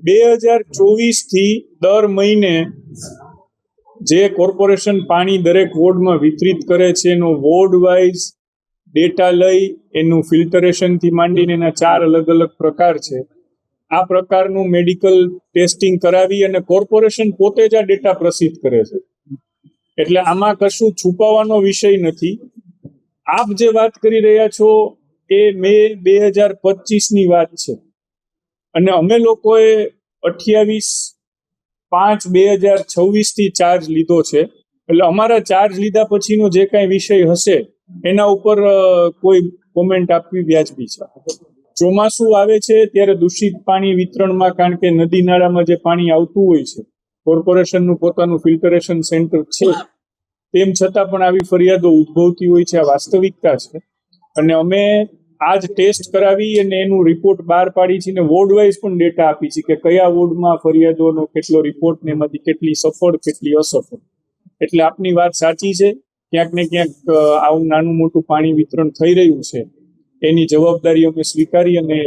2024 થી દર મહિને જે કોર્પોરેશન પાણી દરેક વોર્ડમાં વિતરિત કરે છે એનો વોર્ડ વાઇઝ ડેટા લઈ એનું ફિલ્ટરેશનથી માંડીને એના 4 અલગ અલગ પ્રકાર છે. આ પ્રકારનું મેડિકલ ટેસ્ટિંગ કરાવી અને કોર્પોરેશન પોતે જ આ ડેટા પ્રસિદ્ધ કરે છે. એટલે આમાં કશું છુપાવવાનો વિષય નથી. આપ જે વાત કરી રહ્યા છો એ મે 2025 વાત છે અને અમે લોકોએ 28/5/2026 થી ચાર્જ લીધો છે. એટલે અમારા ચાર્જ લીધા પછીનો જે કાંઈ વિષય હશે એના ઉપર કોઈ કોમેન્ટ આપવી વ્યાજબી છે. ચોમાસું આવે છે ત્યારે દૂષિત પાણી વિતરણમાં, કારણ કે નદી નાળામાં જે પાણી આવતું હોય છે, કોર્પોરેશનનું પોતાનું ફિલ્ટરેશન સેન્ટર છે, તેમ છતાં પણ આવી ફરિયાદો ઉદ્ભવતી હોય છે. આ વાસ્તવિકતા છે અને અમે આજ ટેસ્ટ કરાવી અને એનું રિપોર્ટ બહાર પાડી છે અને વોર્ડ વાઇઝ પણ ડેટા આપી છે કે કયા વોર્ડમાં ફરિયાદોનો કેટલો રિપોર્ટ ને એમાંથી કેટલી સફળ કેટલી અસફળ. એટલે આપની વાત સાચી છે, ક્યાંક ને ક્યાંક આવું નાનું મોટું પાણી વિતરણ થઈ રહ્યું છે. એની જવાબદારી અમે સ્વીકારી અને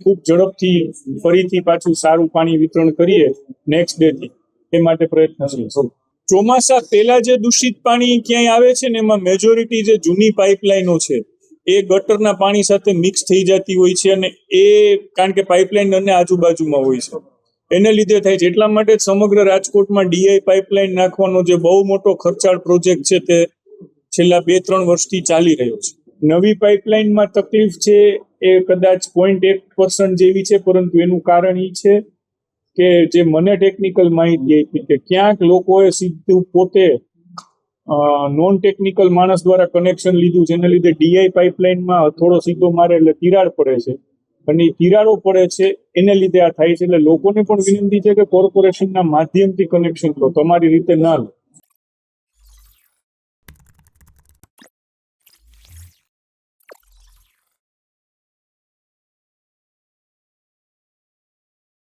ખૂબ ઝડપથી ફરીથી પાછું સારું પાણી વિતરણ કરીએ નેક્સ્ટ ડે થી એ માટે પ્રયત્નશીલ છે. ચોમાસા પહેલા જે દૂષિત પાણી ક્યાંય આવે છે ને એમાં મેજોરિટી જે જૂની પાઇપલાઇનો છે એ ગટરના પાણી સાથે મિક્સ થઈ જતી હોય છે અને એ કારણ કે પાઇપલાઇન અને આજુબાજુમાં હોય છે એને લીધે થાય છે. એટલા માટે સમગ્ર રાજકોટમાં ડીઆઈ પાઇપલાઇન નાખવાનો જે બહુ મોટો ખર્ચાળ પ્રોજેક્ટ છે તે છેલ્લા 2-3 વર્ષથી ચાલી રહ્યો છે. નવી પાઇપલાઇનમાં તકલીફ છે એ કદાચ 0.1% જેવી છે, પરંતુ એનું કારણ એ છે કે જે મને ટેકનિકલ માહિતી આપી કે ક્યાંક લોકોએ સીધું પોતે નોન ટેકનિકલ માણસ દ્વારા કનેક્શન લીધું, જેને લીધે ડીઆઈ પાઇપલાઇનમાં હથોડો સીધો મારે એટલે તિરાડ પડે છે અને એ તિરાડો પડે છે એને લીધે આ થાય છે. એટલે લોકોને પણ વિનંતી છે કે કોર્પોરેશનના માધ્યમથી કનેક્શન લો, તમારી રીતે ના લો.